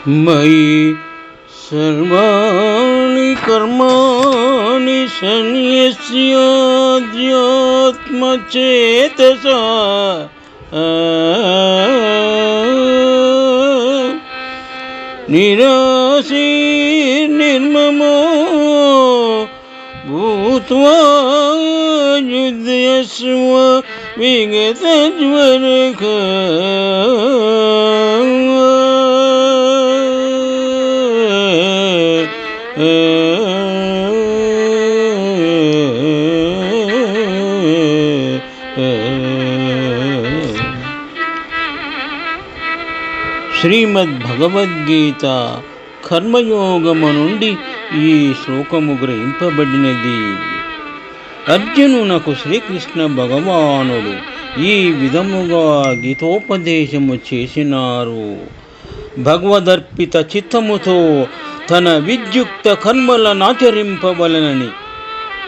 मयि सर्वाणि कर्माणि सन्न्यस्याध्यात्मचेतसा निराशीर्निर्ममो भूत्वा युध्यस्व विगतज्वरः శ్రీమద్భగవద్గీత కర్మయోగము నుండి ఈ శ్లోకము గ్రహింపబడినది. అర్జునునకు శ్రీకృష్ణ భగవానుడు ఈ విధముగా గీతోపదేశము చేసినారు. భగవదర్పిత చిత్తముతో తన విద్యుక్త కర్మలనాచరింపవలనని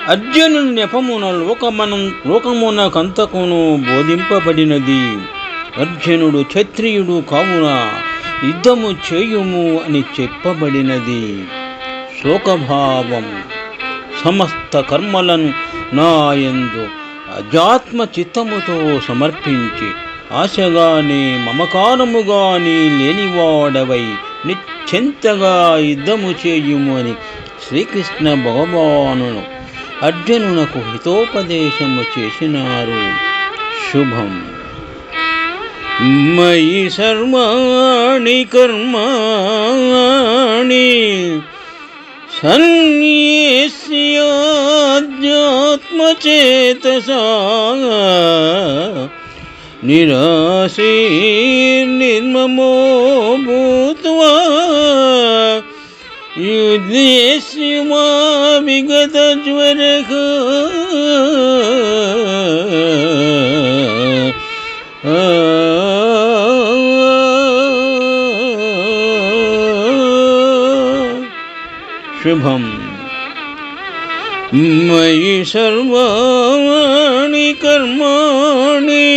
అర్జునుని నెపమున లోకమునకంతకును బోధింపబడినది. అర్జునుడు క్షత్రియుడు కావున యుద్ధము చేయుము అని చెప్పబడినది. శోకభావం సమస్త కర్మలను నాయందు అధ్యాత్మ చిత్తముతో సమర్పించి ఆశగాని మమకారముగాని లేనివాడవై నిశ్చింతగా యుద్ధము చేయుము అని శ్రీకృష్ణ భగవానుడు అర్జునునకు హితోపదేశము చేసినారు. శుభం. మయి సర్వాణి కర్మాణి సన్న్యస్యాధ్యాత్మచేతసా నిరాశీర్నిర్మమో భూత్వా యుధ్యస్వ విగతజ్వరః శుభం. మయి సర్వాణి కర్మాణి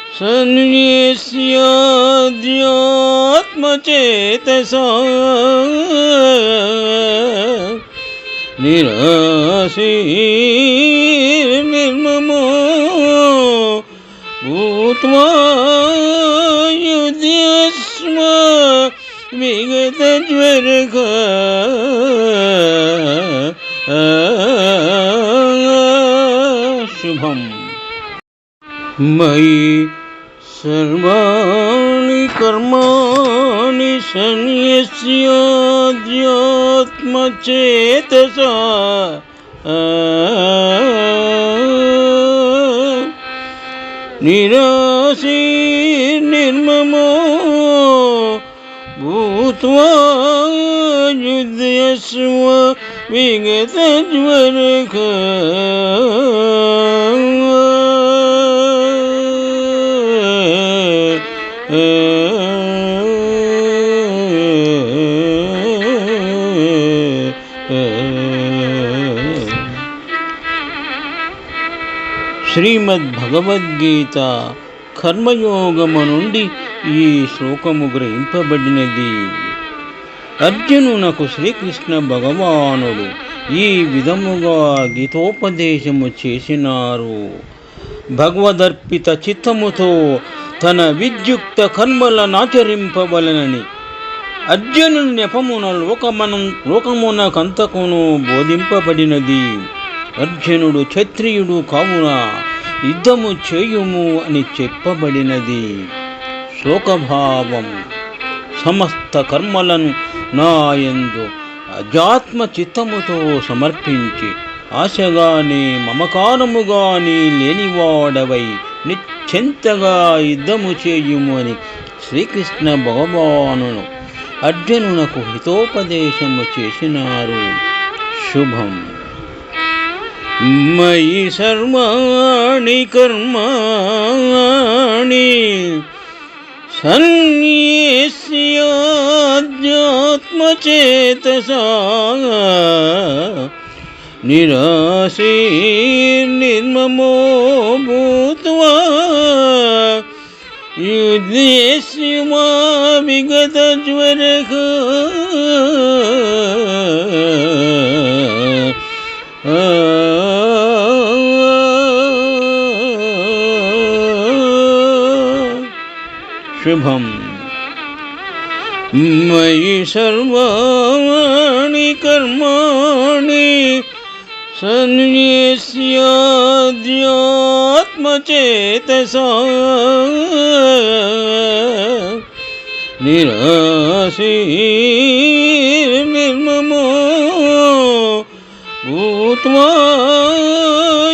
సన్న్యస్యాధ్యాత్మచేతసా నిరాశీర్నిర్మమో భూత్వా యుధ్యస్వ విగతజ్వరః శుభం. మయి సర్వాణి కర్మాణి సన్న్యస్యాధ్యాత్మచేతసా నిరాశీర్నిర్మమో భూత్వా యుధ్యస్వ విగతజ్వరః శ్రీమద్భగవద్గీత కర్మయోగము నుండి ఈ శ్లోకము గ్రహింపబడినది. అర్జునునకు శ్రీకృష్ణ భగవానుడు ఈ విధముగా గీతోపదేశము చేసినారు. భగవదర్పిత చిత్తముతో తన విద్యుక్త కర్మలనాచరింపవలనని అర్జునుని నెపమున లోకమునకంతకును బోధింపబడినది. అర్జునుడు క్షత్రియుడు కావున యుద్ధము చేయుము అని చెప్పబడినది. శోకభావం సమస్త కర్మలను నాయందు అధ్యాత్మ చిత్తముతో సమర్పించి ఆశగాని మమకారముగాని లేనివాడవై నిశ్చింతగా యుద్ధము చేయుము అని శ్రీకృష్ణ భగవానుడు అర్జునునకు హితోపదేశము చేసినారు. శుభం. మయి సర్వాణి కర్మాణి సన్న్యస్యాధ్యాత్మచేతసా నిరాశీర్నిర్మమో భూత్వా युध्येस्य मा विगतज्वरः शुभम्। मयि सर्वाणि कर्माणि सन्न्यस्याध्यात्मचेतसा निराशीर्निर्ममो भूत्वा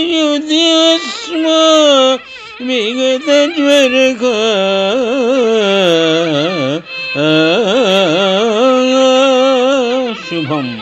युध्यस्व विगतज्वरः शुभम्।